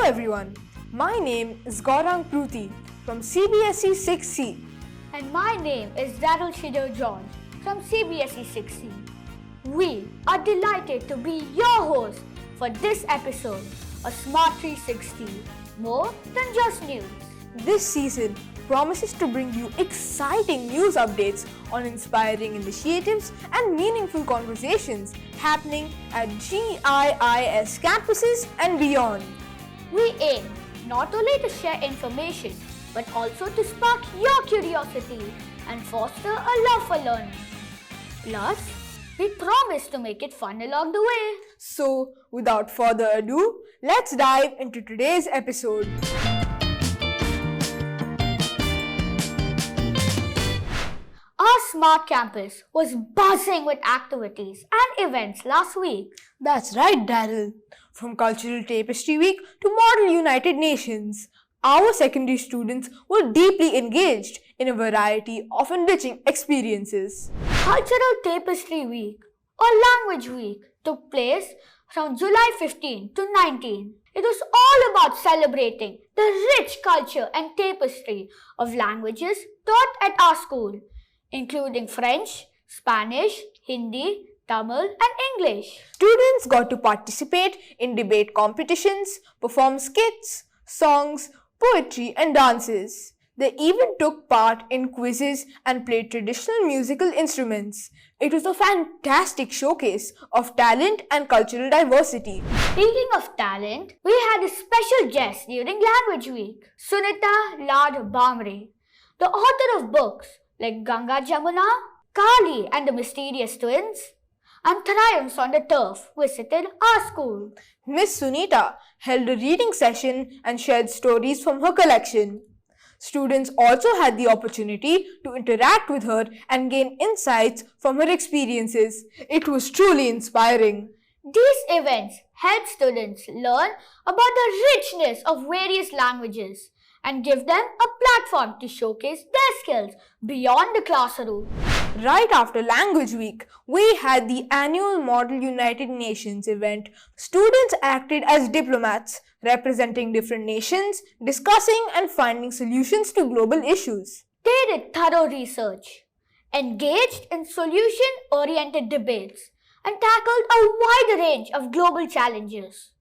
everyone, my name is Gaurang Pruthi from CBSE 6C. And my name is Darul Shidor George from CBSE 6C. We are delighted to be your hosts for this episode of Smart 360, more than just news. This season promises to bring you exciting news updates on inspiring initiatives and meaningful conversations happening at GIIS campuses and beyond. We aim not only to share information but also to spark your curiosity and foster a love for learning. Plus, we promise to make it fun along the way. So, without further ado, let's dive into today's episode. Our Smart Campus was buzzing with activities and events last week. That's right, Daryl. From Cultural Tapestry Week to Model United Nations, our secondary students were deeply engaged in a variety of enriching experiences. Cultural Tapestry Week or Language Week took place from July 15 to 19. It was all about celebrating the rich culture and tapestry of languages taught at our school, including French, Spanish, Hindi, Tamil and English. Students got to participate in debate competitions, perform skits, songs, poetry and dances. They even took part in quizzes and played traditional musical instruments. It was a fantastic showcase of talent and cultural diversity. Speaking of talent, we had a special guest during Language Week, Sunita Lad Bamre, the author of books like Ganga Jamuna, Kali and the Mysterious Twins, and Triumphs on the Turf visited our school. Miss Sunita held a reading session and shared stories from her collection. Students also had the opportunity to interact with her and gain insights from her experiences. It was truly inspiring. These events help students learn about the richness of various languages and give them a platform to showcase their skills beyond the classroom. Right after Language Week, we had the annual Model United Nations event. Students acted as diplomats, representing different nations, discussing and finding solutions to global issues. They did thorough research, engaged in solution-oriented debates, and tackled a wide range of global challenges.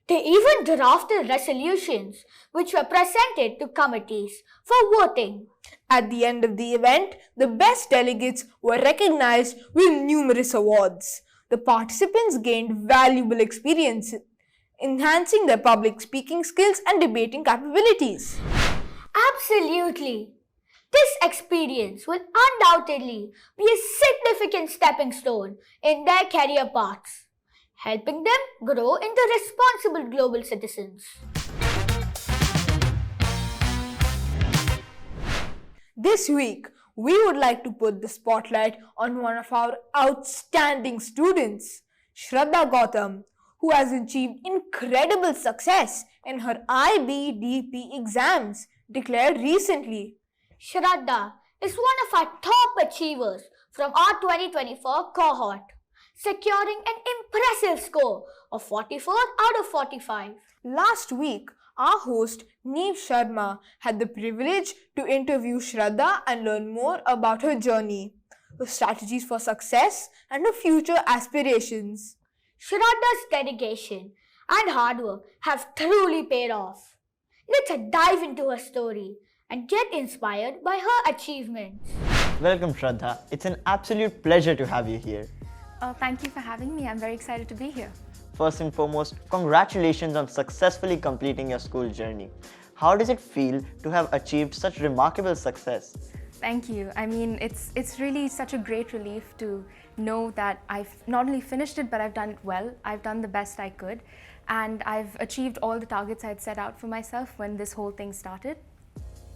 They even drafted resolutions which were presented to committees for voting. At the end of the event, the best delegates were recognized with numerous awards. The participants gained valuable experience, enhancing their public speaking skills and debating capabilities. Absolutely! This experience will undoubtedly be a significant stepping stone in their career paths, helping them grow into responsible global citizens. This week, we would like to put the spotlight on one of our outstanding students, Shraddha Gautam, who has achieved incredible success in her IBDP exams declared recently. Shraddha is one of our top achievers from our 2024 cohort, securing an impressive score of 44 out of 45. Last week, our host Neev Sharma had the privilege to interview Shraddha and learn more about her journey, her strategies for success and her future aspirations. Shraddha's dedication and hard work have truly paid off. Let's dive into her story and get inspired by her achievements. Welcome Shraddha. It's an absolute pleasure to have you here. Thank you for having me. I'm very excited to be here. First and foremost, congratulations on successfully completing your school journey. How does it feel to have achieved such remarkable success? Thank you. I mean, it's really such a great relief to know that I've not only finished it, but I've done it well. I've done the best I could, and I've achieved all the targets I'd set out for myself when this whole thing started.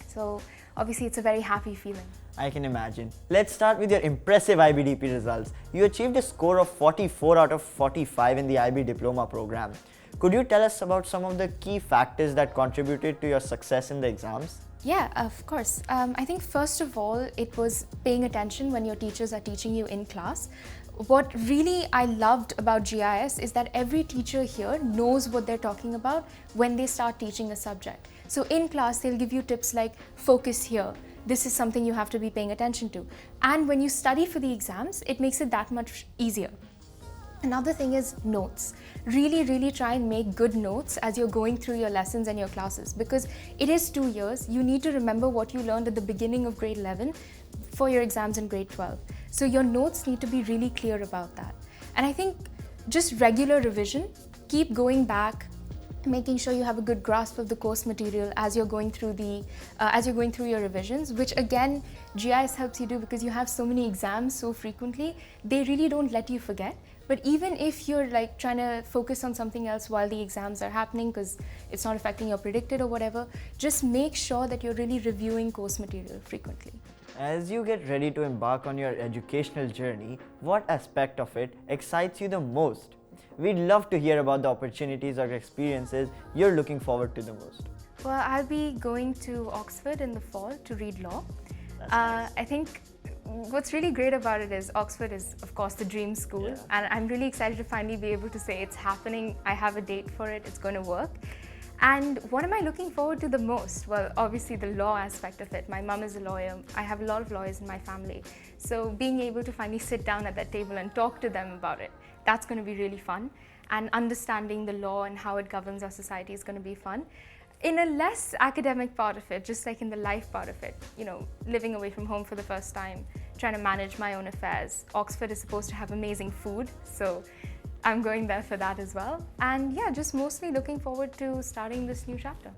So obviously, it's a very happy feeling. I can imagine. Let's start with your impressive IBDP results. You achieved a score of 44 out of 45 in the IB Diploma program. Could you tell us about some of the key factors that contributed to your success in the exams? Yeah, of course. I think first of all, it was paying attention when your teachers are teaching you in class. What really I loved about GIS is that every teacher here knows what they're talking about when they start teaching a subject. So in class, they'll give you tips like focus here. This is something you have to be paying attention to. And when you study for the exams, it makes it that much easier. Another thing is notes. Really try and make good notes as you're going through your lessons and your classes, because it is 2 years. You need to remember what you learned at the beginning of grade 11 for your exams in grade 12. So your notes need to be really clear about that. And I think just regular revision, keep going back, making sure you have a good grasp of the course material as you're going through your revisions, which again GIS helps you do because you have so many exams so frequently. They really don't let you forget. But even if you're like trying to focus on something else while the exams are happening because it's not affecting your predicted or whatever, just make sure that you're really reviewing course material frequently. As you get ready to embark on your educational journey, what aspect of it excites you the most? We'd love to hear about the opportunities or experiences you're looking forward to the most. Well, I'll be going to Oxford in the fall to read law. I think what's really great about it is Oxford is, of course, the dream school, and I'm really excited to finally be able to say it's happening. I have a date for it, it's going to work. And what am I looking forward to the most? Well, obviously the law aspect of it. My mum is a lawyer. I have a lot of lawyers in my family. So being able to finally sit down at that table and talk to them about it, that's going to be really fun. And understanding the law and how it governs our society is going to be fun. In a less academic part of it, just like in the life part of it, you know, living away from home for the first time, trying to manage my own affairs. Oxford is supposed to have amazing food, so I'm going there for that as well. And yeah, just mostly looking forward to starting this new chapter.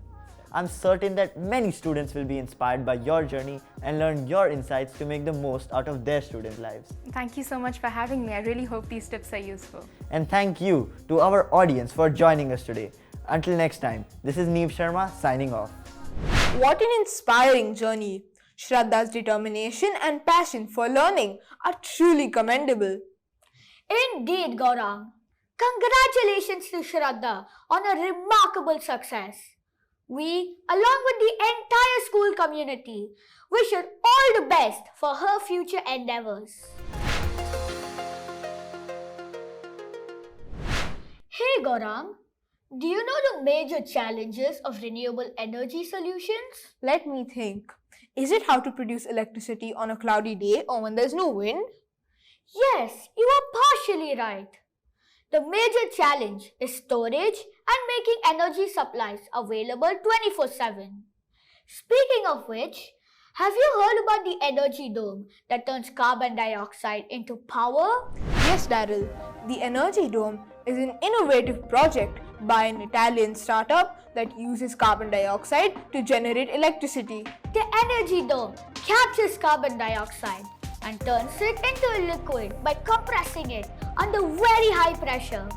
I'm certain that many students will be inspired by your journey and learn your insights to make the most out of their student lives. Thank you so much for having me. I really hope these tips are useful. And thank you to our audience for joining us today. Until next time, this is Neev Sharma signing off. What an inspiring journey! Shraddha's determination and passion for learning are truly commendable. Indeed, Gaurang. Congratulations to Shraddha on a remarkable success. We, along with the entire school community, wish her all the best for her future endeavors. Hey Gaurang, do you know the major challenges of renewable energy solutions? Let me think. Is it how to produce electricity on a cloudy day or when there's no wind? Yes, you are partially right. The major challenge is storage and making energy supplies available 24/7. Speaking of which, have you heard about the energy dome that turns carbon dioxide into power? Yes, Daryl. The Energy Dome is an innovative project by an Italian startup that uses carbon dioxide to generate electricity. The energy dome captures carbon dioxide and turns it into a liquid by compressing it under very high pressure.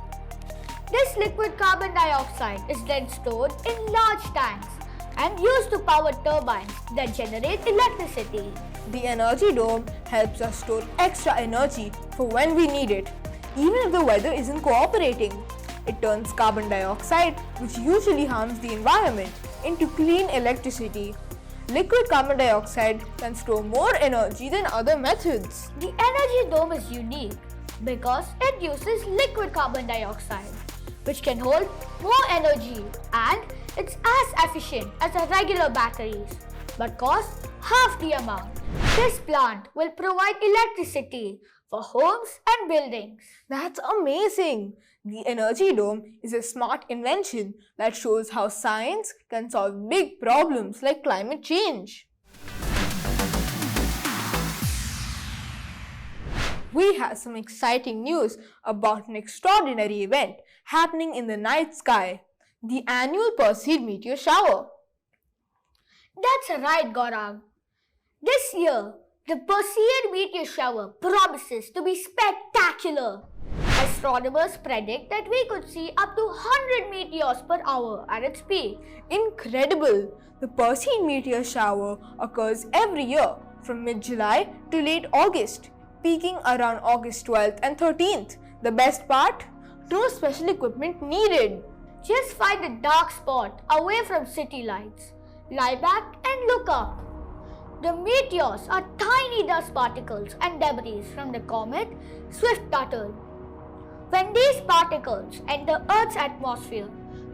This liquid carbon dioxide is then stored in large tanks and used to power turbines that generate electricity. The Energy Dome helps us store extra energy for when we need it, even if the weather isn't cooperating. It turns carbon dioxide, which usually harms the environment, into clean electricity. Liquid carbon dioxide can store more energy than other methods. The energy dome is unique because it uses liquid carbon dioxide, which can hold more energy, and it's as efficient as the regular batteries, but costs half the amount. This plant will provide electricity for homes and buildings. That's amazing! The Energy Dome is a smart invention that shows how science can solve big problems like climate change. We have some exciting news about an extraordinary event happening in the night sky, the annual Perseid meteor shower. That's right, Gaurang. This year, the Perseid meteor shower promises to be spectacular. Astronomers predict that we could see up to 100 meteors per hour at its peak. Incredible! The Perseid meteor shower occurs every year from mid-July to late August, peaking around August 12th and 13th. The best part? No special equipment needed. Just find a dark spot away from city lights, lie back and look up. The meteors are tiny dust particles and debris from the comet Swift-Tuttle. When these particles enter Earth's atmosphere,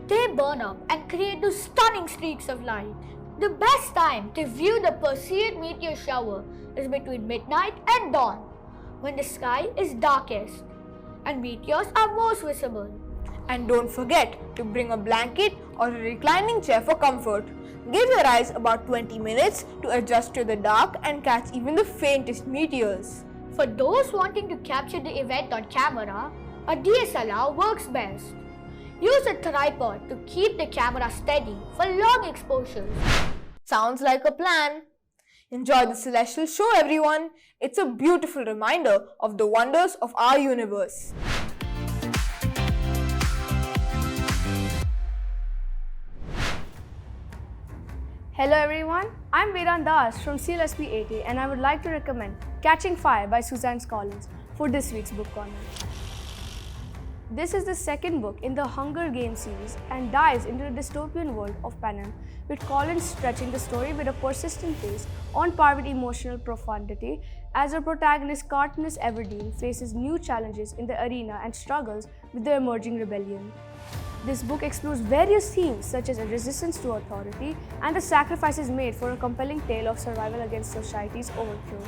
they burn up and create those stunning streaks of light. The best time to view the Perseid meteor shower is between midnight and dawn, when the sky is darkest and meteors are most visible. And don't forget to bring a blanket or a reclining chair for comfort. Give your eyes about 20 minutes to adjust to the dark and catch even the faintest meteors. For those wanting to capture the event on camera, a DSLR works best. Use a tripod to keep the camera steady for long exposures. Sounds like a plan. Enjoy the celestial show, everyone. It's a beautiful reminder of the wonders of our universe. Hello everyone, I'm Vedant Das from CLSP 80 and I would like to recommend Catching Fire by Suzanne Collins for this week's book corner. This is the second book in the Hunger Games series and dives into the dystopian world of Panem, with Collins stretching the story with a persistent pace on par with emotional profundity as our protagonist Katniss Everdeen faces new challenges in the arena and struggles with the emerging rebellion. This book explores various themes such as a resistance to authority and the sacrifices made for a compelling tale of survival against society's overthrow.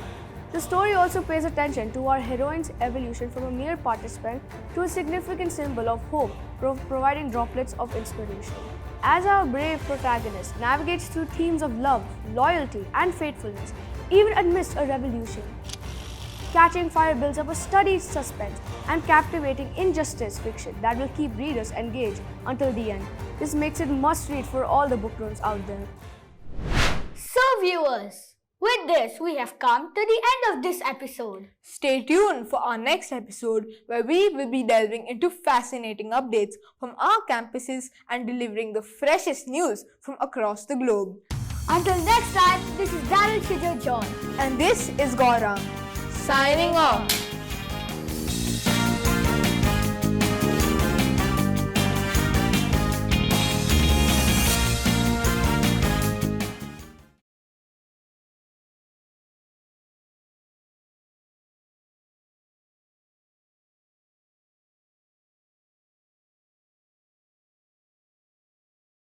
The story also pays attention to our heroine's evolution from a mere participant to a significant symbol of hope, providing droplets of inspiration. As our brave protagonist navigates through themes of love, loyalty, and faithfulness, even amidst a revolution, Catching Fire builds up a studied suspense and captivating injustice fiction that will keep readers engaged until the end. This makes it must-read for all the bookworms out there. So viewers, with this we have come to the end of this episode. Stay tuned for our next episode where we will be delving into fascinating updates from our campuses and delivering the freshest news from across the globe. Until next time, this is Daryl Chijo John. And this is Gaurang, signing off.